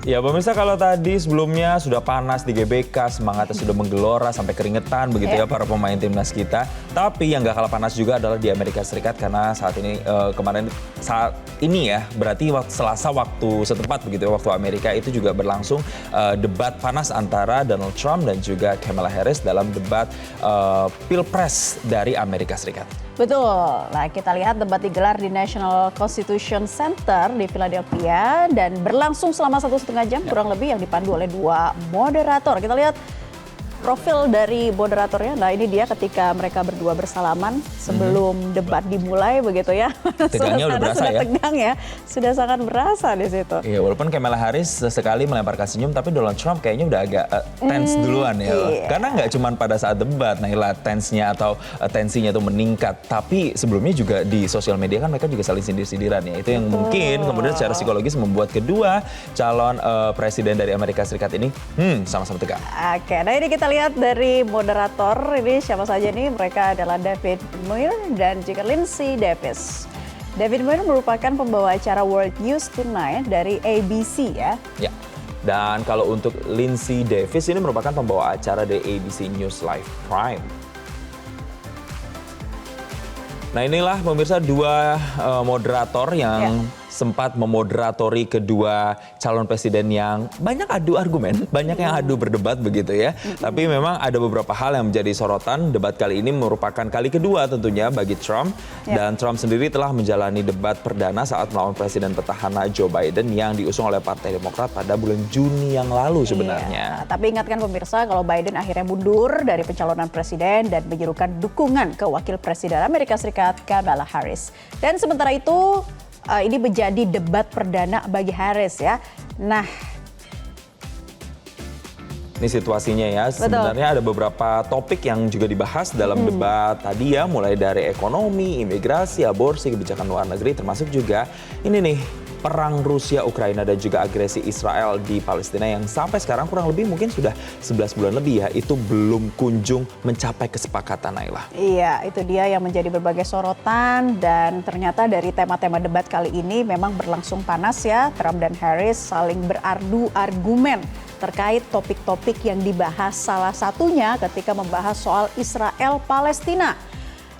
Ya pemirsa, kalau tadi sebelumnya sudah panas di GBK, semangatnya sudah menggelora sampai keringetan begitu ya para pemain timnas kita. Tapi yang gak kalah panas juga adalah di Amerika Serikat karena saat ini saat ini ya berarti Selasa waktu setempat begitu ya, waktu Amerika itu juga berlangsung debat panas antara Donald Trump dan juga Kamala Harris dalam debat Pilpres dari Amerika Serikat. Betul. Nah, kita lihat debat digelar di National Constitution Center di Philadelphia dan berlangsung selama 1,5 jam kurang lebih yang dipandu oleh 2 moderator. Kita lihat profil dari moderatornya. Nah, ini dia ketika mereka berdua bersalaman sebelum debat dimulai begitu ya. Tegangnya udah berasa sudah ya. Tegang ya. Sudah sangat berasa di situ. Iya, walaupun Kamala Harris sesekali melemparkan senyum, tapi Donald Trump kayaknya udah agak tense duluan ya. Iya. Karena nggak cuma pada saat debat, Naila, tensinya atau tensinya itu meningkat. Tapi sebelumnya juga di sosial media kan mereka juga saling sindir-sindiran ya. Itu yang mungkin kemudian secara psikologis membuat kedua calon presiden dari Amerika Serikat ini sama-sama tegang. Oke, nah ini kita lihat dari moderator, ini siapa saja nih? Mereka adalah David Muir dan juga Lindsay Davis. David Muir merupakan pembawa acara World News Tonight dari ABC ya. Ya, dan kalau untuk Lindsay Davis ini merupakan pembawa acara dari ABC News Live Prime. Nah inilah pemirsa 2 moderator yang sempat memoderatori kedua calon presiden yang banyak adu argumen, banyak yang adu berdebat begitu ya. Tapi memang ada beberapa hal yang menjadi sorotan. Debat kali ini merupakan kali kedua tentunya bagi Trump. Dan Trump sendiri telah menjalani debat perdana saat melawan presiden petahana Joe Biden yang diusung oleh Partai Demokrat pada bulan Juni yang lalu sebenarnya. Tapi ingatkan pemirsa kalau Biden akhirnya mundur dari pencalonan presiden dan menyerukan dukungan ke wakil presiden Amerika Serikat Kamala Harris. Dan sementara itu ini menjadi debat perdana bagi Harris ya. Nah, ini situasinya ya. Sebenarnya ada beberapa topik yang juga dibahas dalam debat tadi ya, mulai dari ekonomi, imigrasi, aborsi, kebijakan luar negeri, termasuk juga ini nih, perang Rusia, Ukraina dan juga agresi Israel di Palestina yang sampai sekarang kurang lebih mungkin sudah 11 bulan lebih ya, itu belum kunjung mencapai kesepakatan, Naila. Iya, itu dia yang menjadi berbagai sorotan dan ternyata dari tema-tema debat kali ini memang berlangsung panas ya. Trump dan Harris saling beradu argumen terkait topik-topik yang dibahas, salah satunya ketika membahas soal Israel-Palestina.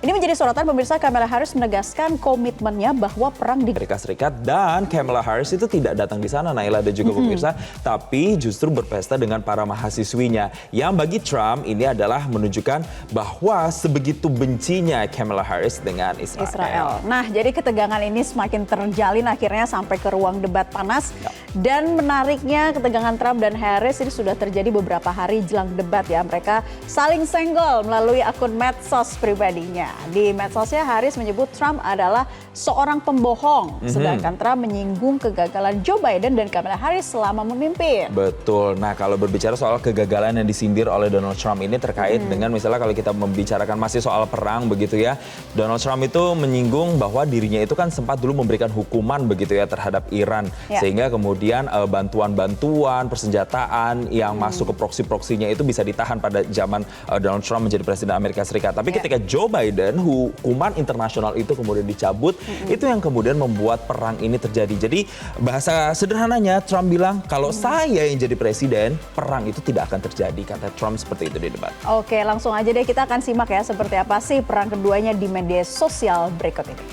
Ini menjadi sorotan pemirsa. Kamala Harris menegaskan komitmennya bahwa perang di Amerika Serikat dan Kamala Harris itu tidak datang di sana, Naila dan juga pemirsa, tapi justru berpesta dengan para mahasiswinya. Yang bagi Trump ini adalah menunjukkan bahwa sebegitu bencinya Kamala Harris dengan Israel. Nah, jadi ketegangan ini semakin terjalin akhirnya sampai ke ruang debat panas. Dan menariknya ketegangan Trump dan Harris ini sudah terjadi beberapa hari jelang debat ya. Mereka saling senggol melalui akun medsos pribadinya. Di medsosnya Harris menyebut Trump adalah seorang pembohong, sedangkan Trump menyinggung kegagalan Joe Biden dan Kamala Harris selama memimpin. Betul. Nah, kalau berbicara soal kegagalan yang disindir oleh Donald Trump ini terkait dengan misalnya kalau kita membicarakan masih soal perang begitu ya, Donald Trump itu menyinggung bahwa dirinya itu kan sempat dulu memberikan hukuman begitu ya terhadap Iran, sehingga kemudian bantuan-bantuan persenjataan yang masuk ke proksi-proksinya itu bisa ditahan pada zaman Donald Trump menjadi presiden Amerika Serikat. Tapi ketika Joe Biden hukuman internasional itu kemudian dicabut, itu yang kemudian membuat perang ini terjadi. Jadi bahasa sederhananya Trump bilang kalau saya yang jadi presiden, perang itu tidak akan terjadi, kata Trump seperti itu di debat. Oke, langsung aja deh kita akan simak ya seperti apa sih perang keduanya di media sosial berikut ini.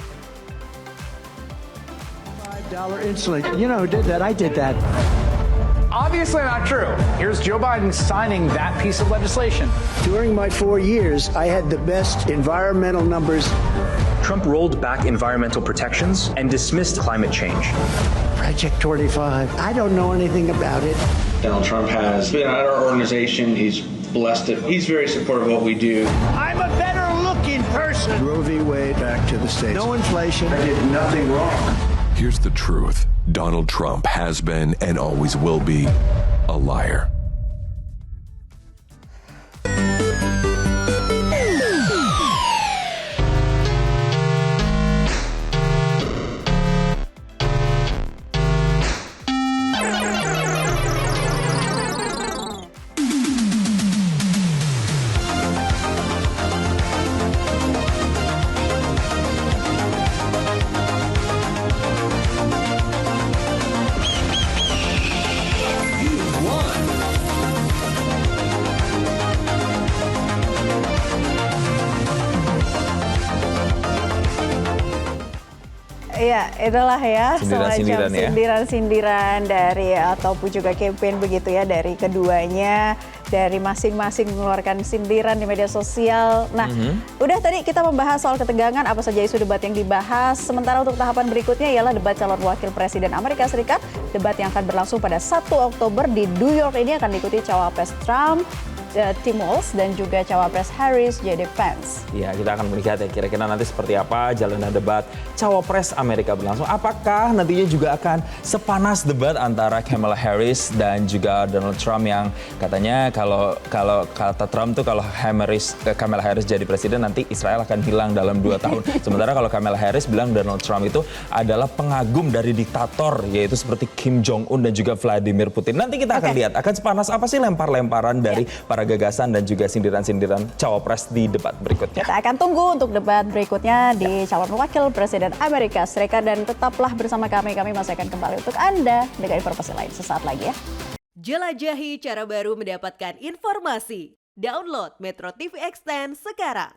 $5 insulin. You know who did that? I did that. Obviously not true. Here's Joe Biden signing that piece of legislation. During my 4 years, I had the best environmental numbers. Trump rolled back environmental protections and dismissed climate change. Project 25. I don't know anything about it. Donald Trump has been at our organization. He's blessed it. He's very supportive of what we do. I'm a better looking person. Roe v. Wade back to the States. No inflation. I did nothing wrong. Here's the truth. Donald Trump has been and always will be a liar. Iya, itulah ya Sindiran-sindiran semacam ya. sindiran-sindiran dari ataupun juga campaign begitu ya dari keduanya, dari masing-masing mengeluarkan sindiran di media sosial. Nah, udah tadi kita membahas soal ketegangan, apa saja isu debat yang dibahas. Sementara untuk tahapan berikutnya ialah debat calon wakil presiden Amerika Serikat. Debat yang akan berlangsung pada 1 Oktober di New York ini akan diikuti cawapres Trump, Tim Walz, dan juga cawapres Harris, J.D. Vance. Ya, kita akan melihat ya kira-kira nanti seperti apa jalanan debat cawapres Amerika berlangsung. Apakah nantinya juga akan sepanas debat antara Kamala Harris dan juga Donald Trump yang katanya kalau kata Trump tuh kalau Kamala Harris jadi presiden nanti Israel akan hilang dalam 2 tahun. Sementara kalau Kamala Harris bilang Donald Trump itu adalah pengagum dari diktator yaitu seperti Kim Jong Un dan juga Vladimir Putin. Nanti kita akan lihat akan sepanas apa sih lempar-lemparan dari para gagasan dan juga sindiran-sindiran cawapres di debat berikutnya. Kita akan tunggu untuk debat berikutnya di calon wakil presiden Amerika Serikat dan tetaplah bersama kami masih akan kembali untuk Anda dengan informasi lain sesaat lagi ya. Jelajahi cara baru mendapatkan informasi. Download Metro TV Extend sekarang.